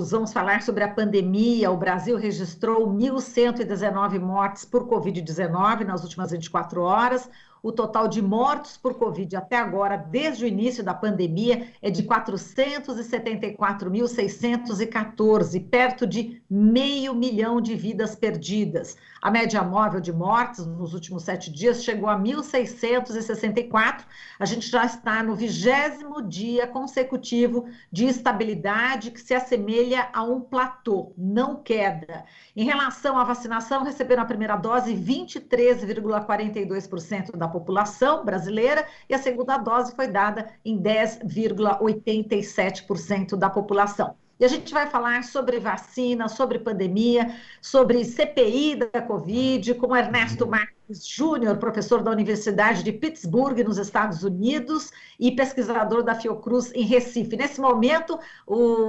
News, vamos falar sobre a pandemia. O Brasil registrou 1.119 mortes por Covid-19 nas últimas 24 horas. O total de mortos por Covid até agora, desde o início da pandemia, é de 474.614, perto de 500.000 de vidas perdidas. A média móvel de mortes nos últimos 7 dias chegou a 1.664. A gente já está no 20º dia consecutivo de estabilidade que se assemelha a um platô, não queda. Em relação à vacinação, receberam a primeira dose 23,42% da população brasileira e a segunda dose foi dada em 10,87% da população. E a gente vai falar sobre vacina, sobre pandemia, sobre CPI da Covid, com Ernesto Marques Júnior, professor da Universidade de Pittsburgh, nos Estados Unidos, e pesquisador da Fiocruz em Recife. Nesse momento,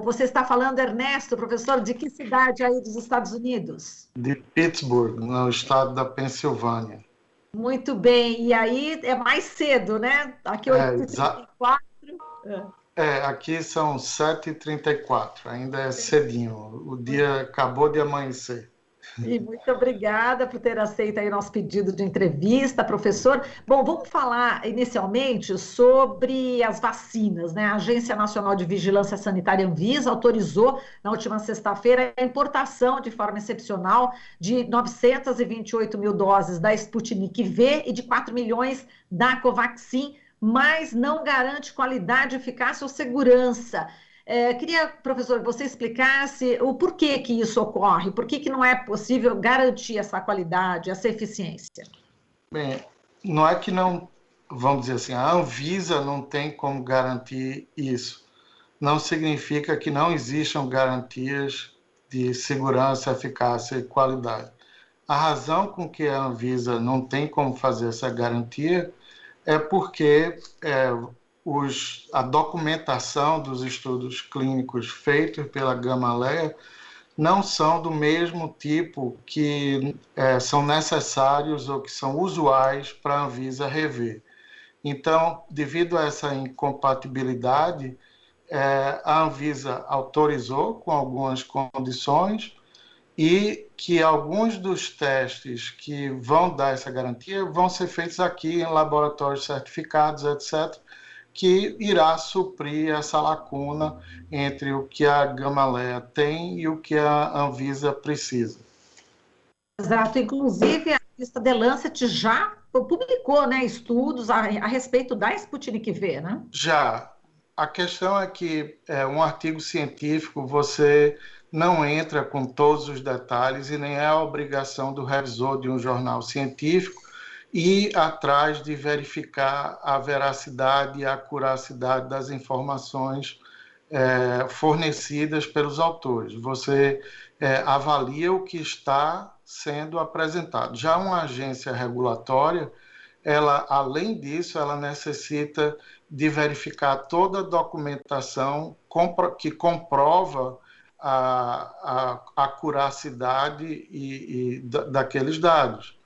você está falando, Ernesto, professor, de que cidade aí dos Estados Unidos? De Pittsburgh, no estado da Pensilvânia. Muito bem, e aí é mais cedo, né? Aqui 8h34. Aqui são 7h34, ainda é cedinho, o dia acabou de amanhecer. E muito obrigada por ter aceito aí nosso pedido de entrevista, professor. Bom, vamos falar inicialmente sobre as vacinas, né? A Agência Nacional de Vigilância Sanitária Anvisa autorizou na última sexta-feira a importação de forma excepcional de 928.000 doses da Sputnik V e de 4 milhões da Covaxin, mas não garante qualidade, eficácia ou segurança. Queria, professor, que você explicasse o porquê que isso ocorre, por que não é possível garantir essa qualidade, essa eficiência. Bem, não é que não, vamos dizer assim, a Anvisa não tem como garantir isso. Não significa que não existam garantias de segurança, eficácia e qualidade. A razão com que a Anvisa não tem como fazer essa garantia é porque a documentação dos estudos clínicos feitos pela Gamaleya não são do mesmo tipo que são necessários ou que são usuais para a Anvisa rever. Então, devido a essa incompatibilidade, a Anvisa autorizou com algumas condições e que alguns dos testes que vão dar essa garantia vão ser feitos aqui em laboratórios certificados, etc., que irá suprir essa lacuna entre o que a Gamaleya tem e o que a Anvisa precisa. Exato, inclusive a revista The Lancet já publicou, né, estudos a respeito da Sputnik V, né? Já. A questão é que um artigo científico você não entra com todos os detalhes e nem é a obrigação do revisor de um jornal científico ir atrás de verificar a veracidade e a acuracidade das informações fornecidas pelos autores. Você avalia o que está sendo apresentado. Já uma agência regulatória, ela, além disso, ela necessita de verificar toda a documentação que comprova a acuracidade daqueles dados.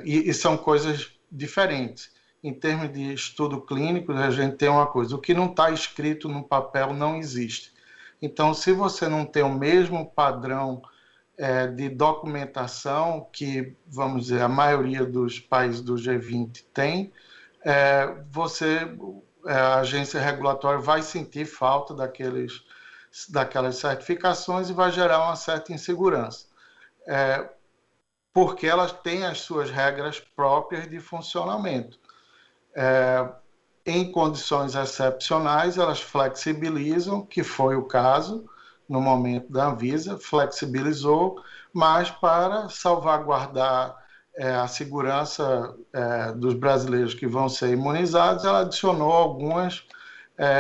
E são coisas diferentes. Em termos de estudo clínico, a gente tem uma coisa: o que não está escrito no papel não existe. Então, se você não tem o mesmo padrão de documentação que, vamos dizer, a maioria dos países do G20 tem, a agência regulatória vai sentir falta daquelas certificações e vai gerar uma certa insegurança. Porque elas têm as suas regras próprias de funcionamento. Em condições excepcionais, elas flexibilizam, que foi o caso no momento da Anvisa, flexibilizou, mas para salvaguardar a segurança dos brasileiros que vão ser imunizados, ela adicionou alguns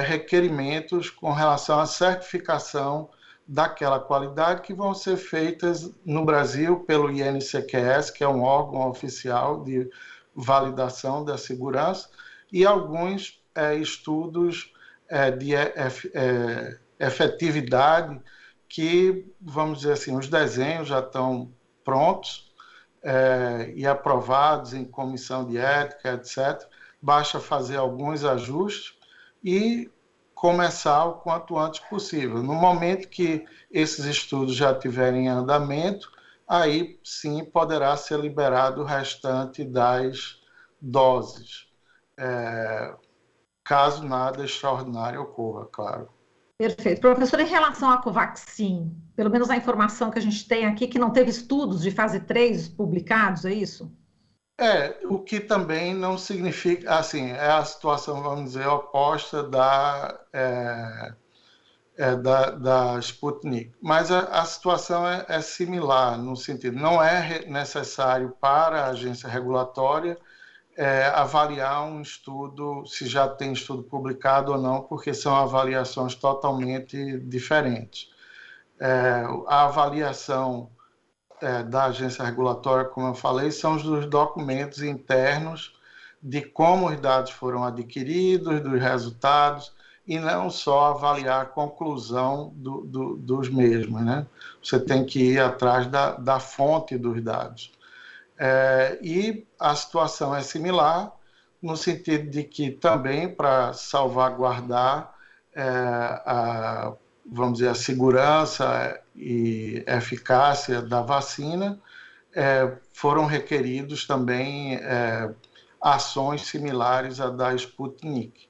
requerimentos com relação à certificação daquela qualidade que vão ser feitas no Brasil pelo INCQS, que é um órgão oficial de validação da segurança, e alguns estudos de efetividade que, vamos dizer assim, os desenhos já estão prontos e aprovados em comissão de ética, etc. Basta fazer alguns ajustes e começar o quanto antes possível. No momento que esses estudos já estiverem em andamento, aí sim poderá ser liberado o restante das doses, caso nada extraordinário ocorra, claro. Perfeito. Professor, em relação à Covaxin, pelo menos a informação que a gente tem aqui, que não teve estudos de fase 3 publicados, é isso? O que também não significa, assim, é a situação, vamos dizer, oposta da Sputnik. Mas a situação é similar, no sentido, não é necessário para a agência regulatória avaliar um estudo, se já tem estudo publicado ou não, porque são avaliações totalmente diferentes. A avaliação da agência regulatória, como eu falei, são os documentos internos de como os dados foram adquiridos, dos resultados, e não só avaliar a conclusão dos mesmos. Né? Você tem que ir atrás da fonte dos dados. E a situação é similar, no sentido de que também para salvaguardar vamos dizer, a segurança e eficácia da vacina, foram requeridos também ações similares à da Sputnik.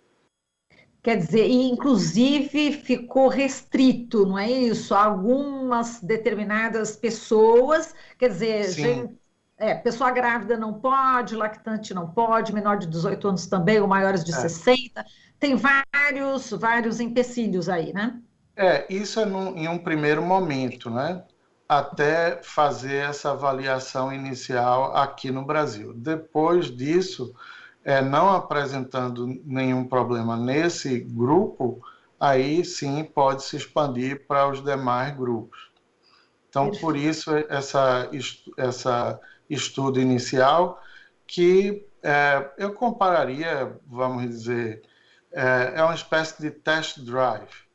Quer dizer, e inclusive ficou restrito, não é isso? Algumas determinadas pessoas, quer dizer, Sim. pessoa grávida não pode, lactante não pode, menor de 18 anos também, ou maiores de 60. Tem vários empecilhos aí, né? Isso é em um primeiro momento, né? Até fazer essa avaliação inicial aqui no Brasil. Depois disso, não apresentando nenhum problema nesse grupo, aí sim pode se expandir para os demais grupos. Então, por isso, essa estudo inicial, que eu compararia, vamos dizer, é uma espécie de test drive,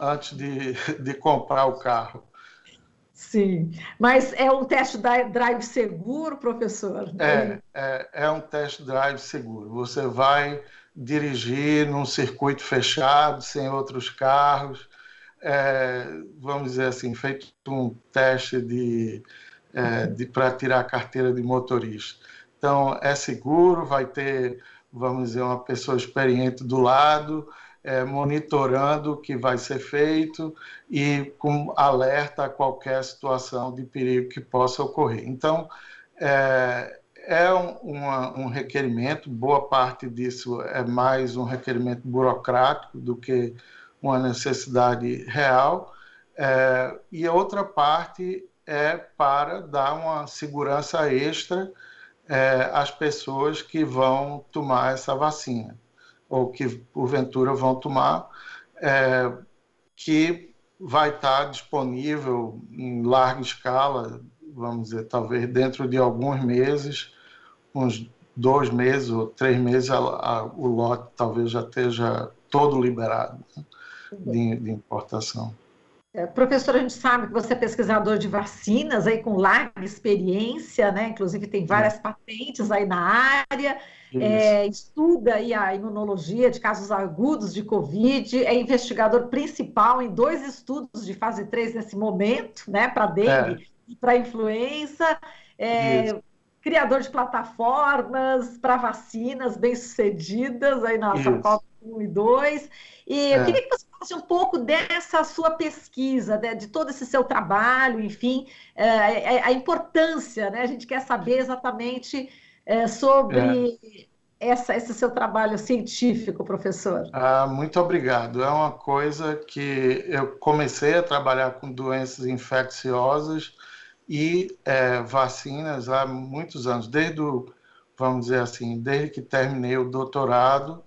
antes de comprar o carro. Sim, mas é um teste drive seguro, professor? É um test drive seguro. Você vai dirigir num circuito fechado, sem outros carros, vamos dizer assim, feito um teste para tirar a carteira de motorista. Então, é seguro, vai ter, vamos dizer, uma pessoa experiente do lado, monitorando o que vai ser feito e com alerta a qualquer situação de perigo que possa ocorrer. Então, um requerimento, boa parte disso é mais um requerimento burocrático do que uma necessidade real, e a outra parte é para dar uma segurança extra às pessoas que vão tomar essa vacina, ou que porventura vão tomar, que vai estar disponível em larga escala, vamos dizer, talvez dentro de alguns meses, uns 2 meses ou 3 meses, o lote talvez já esteja todo liberado, né, de importação. Professor, a gente sabe que você é pesquisador de vacinas, aí com larga experiência, né? Inclusive tem várias patentes aí na área, estuda aí a imunologia de casos agudos de Covid, é investigador principal em 2 estudos de fase 3 nesse momento, né? Para dengue e para influenza, criador de plataformas para vacinas bem-sucedidas aí na Copa 1 e 2. E eu queria que você falasse um pouco dessa sua pesquisa, de todo esse seu trabalho, enfim, a importância, né? A gente quer saber exatamente sobre esse seu trabalho científico, professor. Muito obrigado. É uma coisa que eu comecei a trabalhar com doenças infecciosas e vacinas há muitos anos, vamos dizer assim, desde que terminei o doutorado,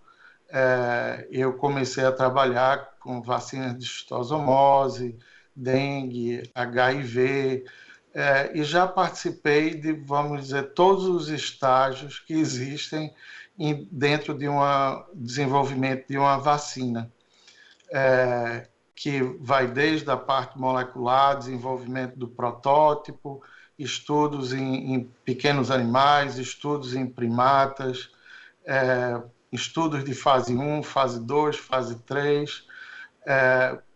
eu comecei a trabalhar com vacinas de cistosomose, dengue, HIV, e já participei de, vamos dizer, todos os estágios que existem dentro de um desenvolvimento de uma vacina, que vai desde a parte molecular, desenvolvimento do protótipo, estudos em pequenos animais, estudos em primatas, estudos de fase 1, fase 2, fase 3,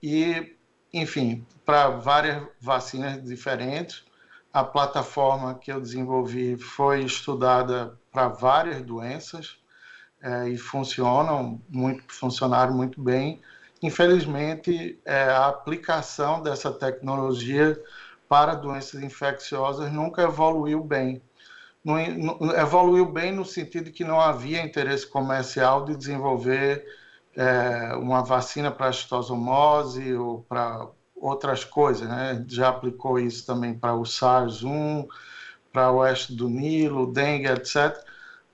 e, enfim, para várias vacinas diferentes. A plataforma que eu desenvolvi foi estudada para várias doenças, e funcionaram muito bem. Infelizmente, a aplicação dessa tecnologia para doenças infecciosas nunca evoluiu bem. Não evoluiu bem no sentido de que não havia interesse comercial de desenvolver uma vacina para a citosomose ou para outras coisas, né? Já aplicou isso também para o SARS-1, para o oeste do Nilo, dengue, etc.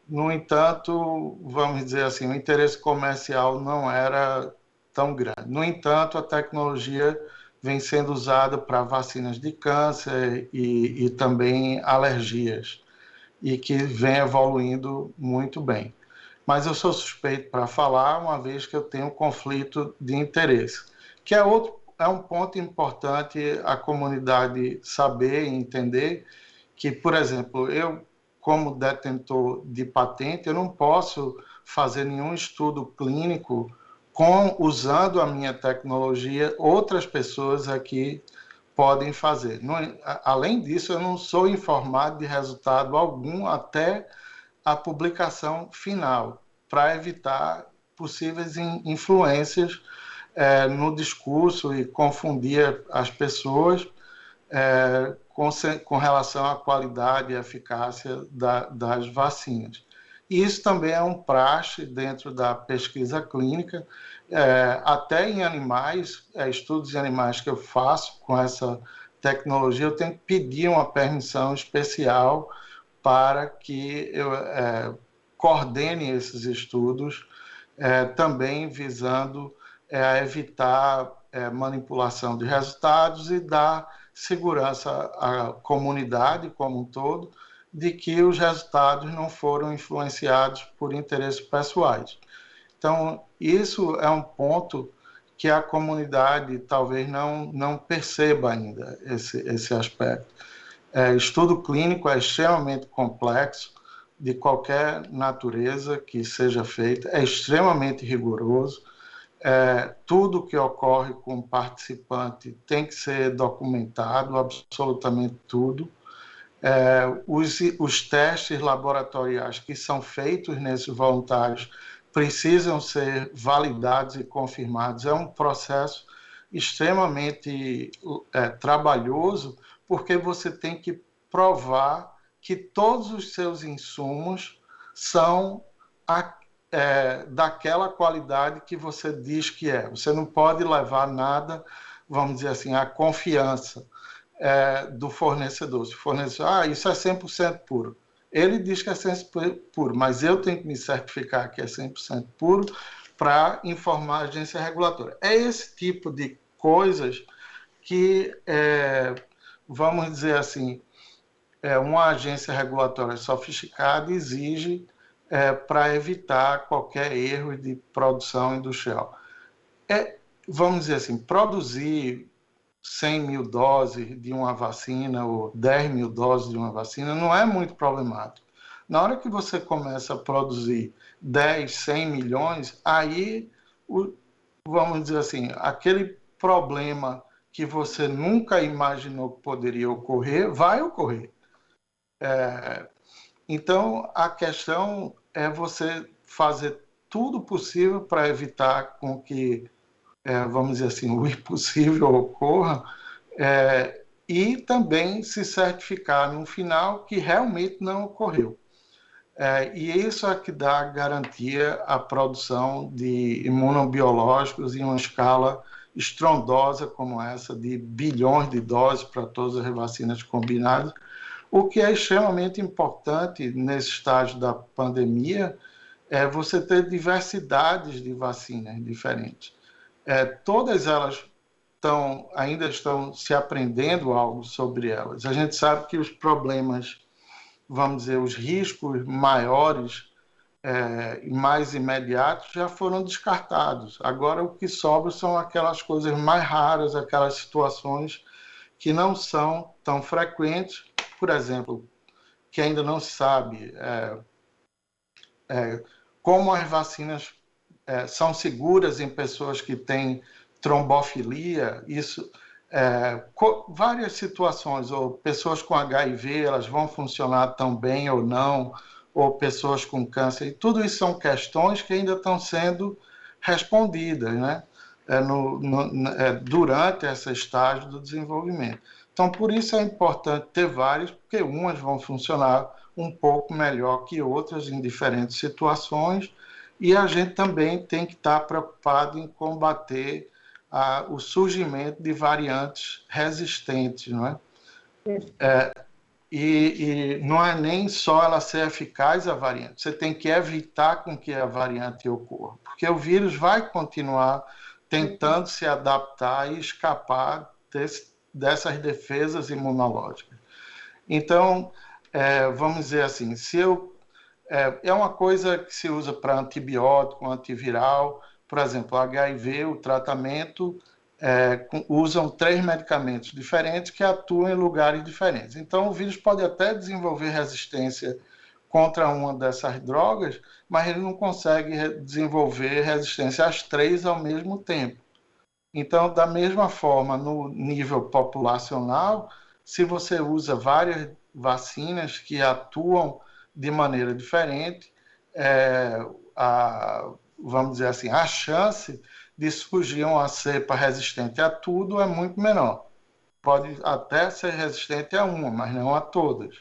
No entanto, vamos dizer assim, o interesse comercial não era tão grande. No entanto, a tecnologia vem sendo usada para vacinas de câncer e também alergias, e que vem evoluindo muito bem. Mas eu sou suspeito para falar, uma vez que eu tenho um conflito de interesse, que é um ponto importante a comunidade saber e entender, que, por exemplo, eu, como detentor de patente, eu não posso fazer nenhum estudo clínico usando a minha tecnologia. Outras pessoas aqui podem fazer. Além disso, eu não sou informado de resultado algum até a publicação final, para evitar possíveis influências no discurso e confundir as pessoas com relação à qualidade e eficácia das vacinas. E isso também é um praxe dentro da pesquisa clínica, até em animais, estudos em animais que eu faço com essa tecnologia, eu tenho que pedir uma permissão especial para que eu coordene esses estudos, também visando evitar manipulação de resultados e dar segurança à comunidade como um todo de que os resultados não foram influenciados por interesses pessoais. Então, isso é um ponto que a comunidade talvez não perceba ainda, esse aspecto. Estudo clínico é extremamente complexo, de qualquer natureza que seja feito, é extremamente rigoroso. Tudo que ocorre com o participante tem que ser documentado, absolutamente tudo. Os testes laboratoriais que são feitos nesses voluntários precisam ser validados e confirmados. É um processo extremamente trabalhoso, porque você tem que provar que todos os seus insumos são daquela qualidade que você diz que é. Você não pode levar nada, vamos dizer assim, à confiança do fornecedor. Se o fornecedor, isso é 100% puro. Ele diz que é 100% puro, mas eu tenho que me certificar que é 100% puro para informar a agência regulatória. É esse tipo de coisas que, vamos dizer assim, uma agência regulatória sofisticada exige para evitar qualquer erro de produção industrial. Vamos dizer assim, produzir 100 mil doses de uma vacina ou 10 mil doses de uma vacina não é muito problemático. Na hora que você começa a produzir 10, 100 milhões, aí, vamos dizer assim, aquele problema que você nunca imaginou que poderia ocorrer, vai ocorrer. Então, a questão é você fazer tudo possível para evitar com que, vamos dizer assim, o impossível ocorra, e também se certificar no final que realmente não ocorreu. E isso é que dá garantia à produção de imunobiológicos em uma escala estrondosa como essa, de bilhões de doses para todas as vacinas combinadas, o que é extremamente importante nesse estágio da pandemia é você ter diversidades de vacinas diferentes. Todas elas ainda estão se aprendendo algo sobre elas. A gente sabe que os problemas, vamos dizer, os riscos maiores e mais imediatos já foram descartados. Agora o que sobra são aquelas coisas mais raras, aquelas situações que não são tão frequentes, por exemplo, que ainda não se sabe como as vacinas são seguras em pessoas que têm trombofilia, isso, várias situações, ou pessoas com HIV, elas vão funcionar tão bem ou não, ou pessoas com câncer, e tudo isso são questões que ainda estão sendo respondidas, né? Durante esse estágio do desenvolvimento. Então, por isso é importante ter vários, porque umas vão funcionar um pouco melhor que outras em diferentes situações, e a gente também tem que estar preocupado em combater o surgimento de variantes resistentes, não é? E não é nem só ela ser eficaz, a variante, você tem que evitar com que a variante ocorra, porque o vírus vai continuar tentando se adaptar e escapar dessas defesas imunológicas. Então, vamos dizer assim, é uma coisa que se usa para antibiótico, antiviral, por exemplo, HIV, o tratamento, usam 3 medicamentos diferentes que atuam em lugares diferentes. Então, o vírus pode até desenvolver resistência contra uma dessas drogas, mas ele não consegue desenvolver resistência às 3 ao mesmo tempo. Então, da mesma forma, no nível populacional, se você usa várias vacinas que atuam de maneira diferente, vamos dizer assim, a chance de surgir uma cepa resistente a tudo é muito menor. Pode até ser resistente a uma, mas não a todas.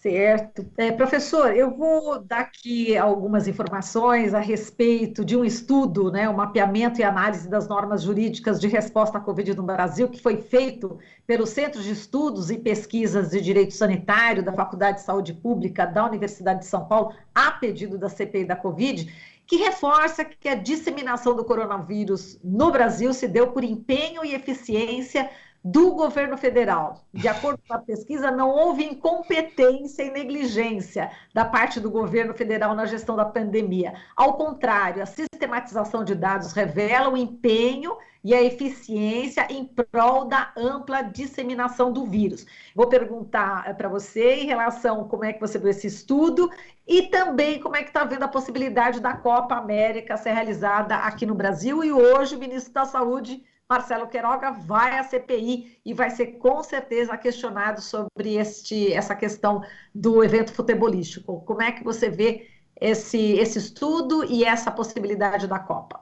Certo. Professor, eu vou dar aqui algumas informações a respeito de um estudo, né, o mapeamento e análise das normas jurídicas de resposta à Covid no Brasil, que foi feito pelo Centro de Estudos e Pesquisas de Direito Sanitário da Faculdade de Saúde Pública da Universidade de São Paulo, a pedido da CPI da Covid, que reforça que a disseminação do coronavírus no Brasil se deu por empenho e eficiência do governo federal. De acordo com a pesquisa, não houve incompetência e negligência da parte do governo federal na gestão da pandemia. Ao contrário, a sistematização de dados revela o empenho e a eficiência em prol da ampla disseminação do vírus. Vou perguntar para você em relação a como é que você viu esse estudo e também como é que está vendo a possibilidade da Copa América ser realizada aqui no Brasil. E hoje o ministro da Saúde, Marcelo Queiroga, vai à CPI e vai ser com certeza questionado sobre essa questão do evento futebolístico. Como é que você vê esse estudo e essa possibilidade da Copa?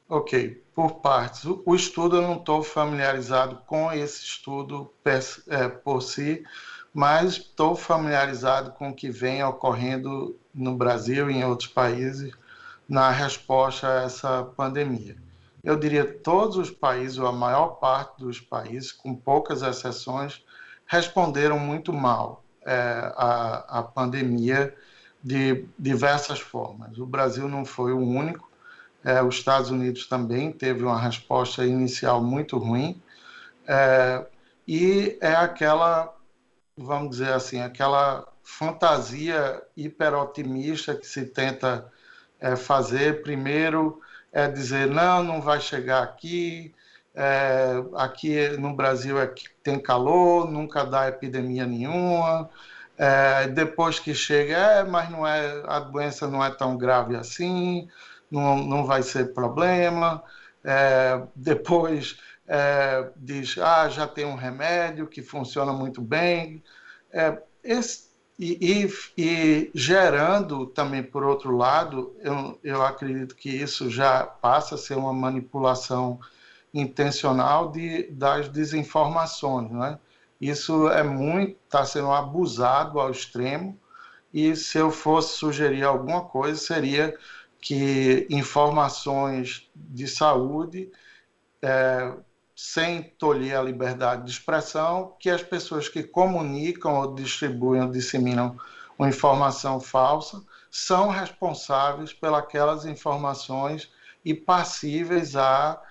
Ok, por partes. O estudo, eu não estou familiarizado com esse estudo por si, mas estou familiarizado com o que vem ocorrendo no Brasil e em outros países na resposta a essa pandemia. Eu diria que todos os países, ou a maior parte dos países, com poucas exceções, responderam muito mal à pandemia de diversas formas. O Brasil não foi o único, os Estados Unidos também teve uma resposta inicial muito ruim, e é aquela, vamos dizer assim, aquela fantasia hiperotimista que se tenta fazer. Primeiro é dizer, não vai chegar aqui, aqui no Brasil tem calor, nunca dá epidemia nenhuma, depois que chega, mas a doença não é tão grave assim, não vai ser problema, depois diz, já tem um remédio que funciona muito bem, e gerando também, por outro lado, eu acredito que isso já passa a ser uma manipulação intencional das desinformações, né? Isso está sendo abusado ao extremo, e se eu fosse sugerir alguma coisa, seria que informações de saúde, sem tolher a liberdade de expressão, que as pessoas que comunicam ou distribuem ou disseminam uma informação falsa são responsáveis pelas informações e passíveis a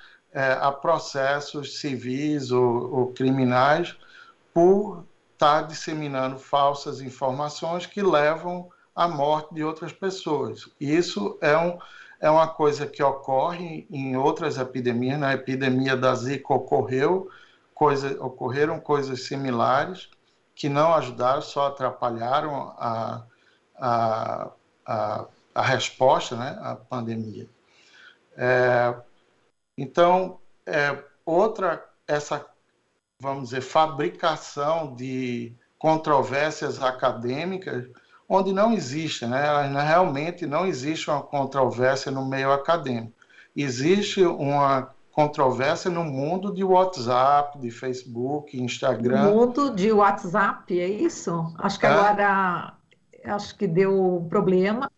processos civis ou criminais por estar disseminando falsas informações que levam à morte de outras pessoas. Isso é uma coisa que ocorre em outras epidemias. Na epidemia da Zika ocorreram coisas similares que não ajudaram, só atrapalharam a resposta, né, à pandemia. Então, essa, vamos dizer, fabricação de controvérsias acadêmicas, onde não existe, né? Realmente não existe uma controvérsia no meio acadêmico. Existe uma controvérsia no mundo de WhatsApp, de Facebook, No Instagram. mundo de WhatsApp, é isso? Acho que Hã? agora, acho que deu um problema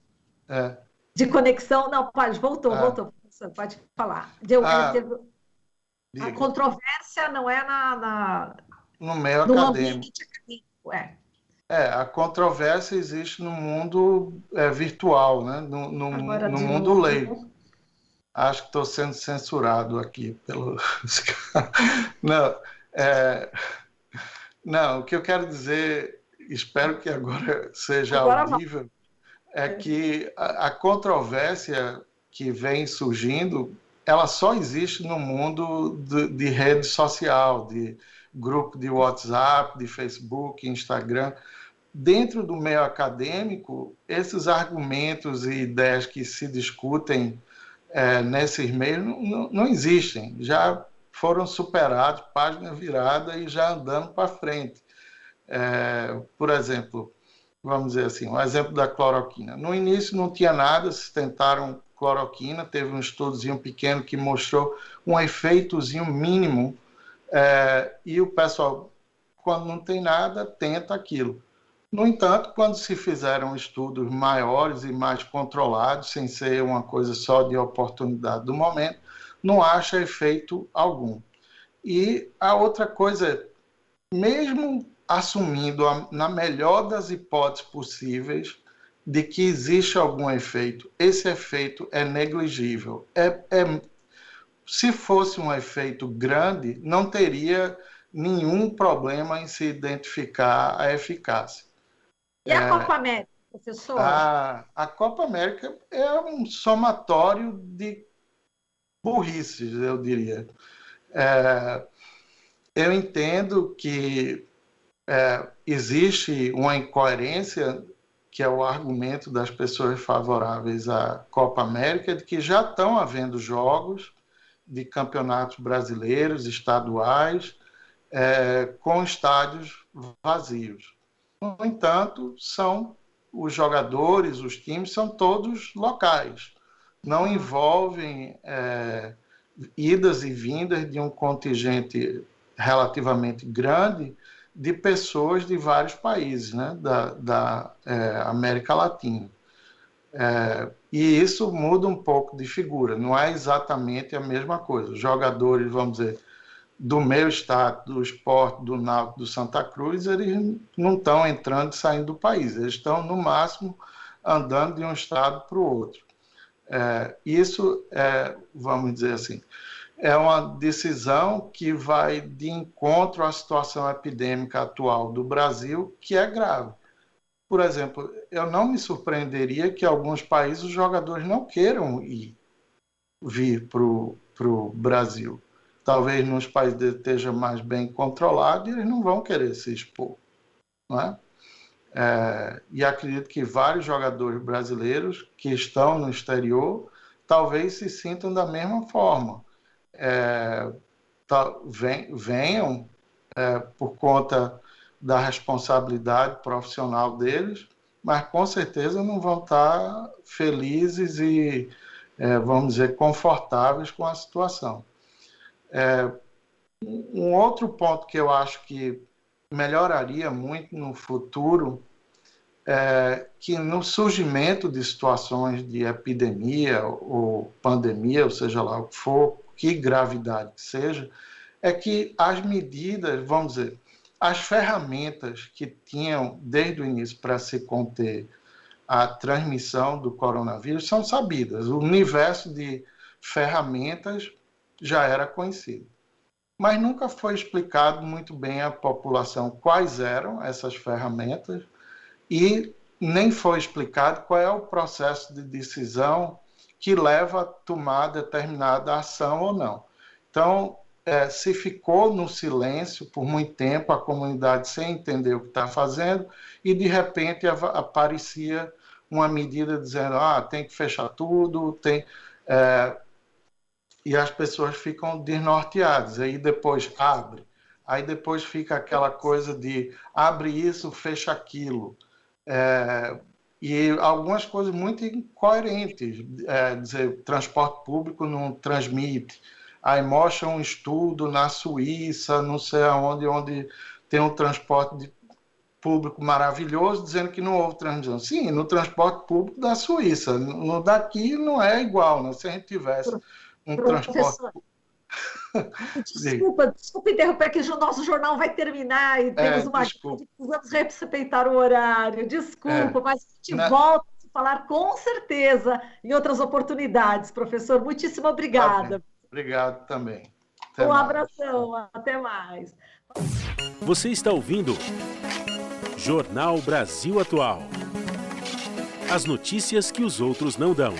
É. de conexão. Não, pode, Ah, voltou, professor, pode falar. ah, A diga. controvérsia não é No meio no acadêmico. ambiente acadêmico, é. A controvérsia existe no mundo virtual, né? Agora No de mundo leigo. novo. Acho que estou sendo censurado aqui pelo. Não, é, não, o que eu quero dizer, espero que agora seja Agora vai. audível, é que a controvérsia que vem surgindo, ela só existe no mundo de rede social, de grupo de WhatsApp, de Facebook, Instagram. Dentro do meio acadêmico, esses argumentos e ideias que se discutem nesses meios não existem, já foram superados, página virada e já andando para frente. Por exemplo, vamos dizer assim, um exemplo da cloroquina. No início não tinha nada, se tentaram cloroquina, teve um estudozinho pequeno que mostrou um efeitozinho mínimo, e o pessoal, quando não tem nada, tenta aquilo. No entanto, quando se fizeram estudos maiores e mais controlados, sem ser uma coisa só de oportunidade do momento, não acha efeito algum. E a outra coisa, mesmo assumindo na melhor das hipóteses possíveis de que existe algum efeito, esse efeito é negligível. Se fosse um efeito grande, não teria nenhum problema em se identificar a eficácia. E a Copa América, professor? A Copa América é um somatório de burrices, eu diria. Eu entendo que existe uma incoerência, que é o argumento das pessoas favoráveis à Copa América, de que já estão havendo jogos de campeonatos brasileiros, estaduais, com estádios vazios. No entanto, os jogadores, os times, são todos locais. Não envolvem idas e vindas de um contingente relativamente grande de pessoas de vários países, né, da América Latina. E isso muda um pouco de figura, não é exatamente a mesma coisa. Os jogadores, vamos dizer, do meu estado, do Sport, do Náutico, do Santa Cruz, eles não estão entrando e saindo do país, eles estão, no máximo, andando de um estado para o outro. Isso, vamos dizer assim, é uma decisão que vai de encontro à situação epidêmica atual do Brasil, que é grave. Por exemplo, eu não me surpreenderia que alguns países os jogadores não queiram vir para o Brasil. Talvez nos países esteja mais bem controlado e eles não vão querer se expor. Não é? E acredito que vários jogadores brasileiros que estão no exterior talvez se sintam da mesma forma. Venham por conta da responsabilidade profissional deles, mas com certeza não vão estar felizes e, vamos dizer, confortáveis com a situação. Um outro ponto que eu acho que melhoraria muito no futuro é que no surgimento de situações de epidemia ou pandemia, ou seja lá o que for, que gravidade que seja, é que as medidas, vamos dizer, as ferramentas que tinham desde o início para se conter a transmissão do coronavírus são sabidas. O universo de ferramentas já era conhecido. Mas nunca foi explicado muito bem à população quais eram essas ferramentas e nem foi explicado qual é o processo de decisão que leva a tomar determinada ação ou não. Então, se ficou no silêncio por muito tempo, a comunidade sem entender o que está fazendo, e de repente aparecia uma medida dizendo, tem que fechar tudo, e as pessoas ficam desnorteadas, aí depois abre. Aí depois fica aquela coisa de abre isso, fecha aquilo. E algumas coisas muito incoerentes. Dizer, transporte público não transmite. Aí mostra um estudo na Suíça, não sei aonde, onde tem um transporte público maravilhoso, dizendo que não houve transmissão. Sim, no transporte público da Suíça. No daqui não é igual, né? Se a gente tivesse um transporte público. Desculpa interromper, que o nosso jornal vai terminar e temos uma grande, precisamos respeitar o horário. Desculpa, mas a gente volta a se falar com certeza em outras oportunidades, professor. Muitíssimo obrigada. Obrigado também. Um abração, até mais. Você está ouvindo Jornal Brasil Atual. As notícias que os outros não dão.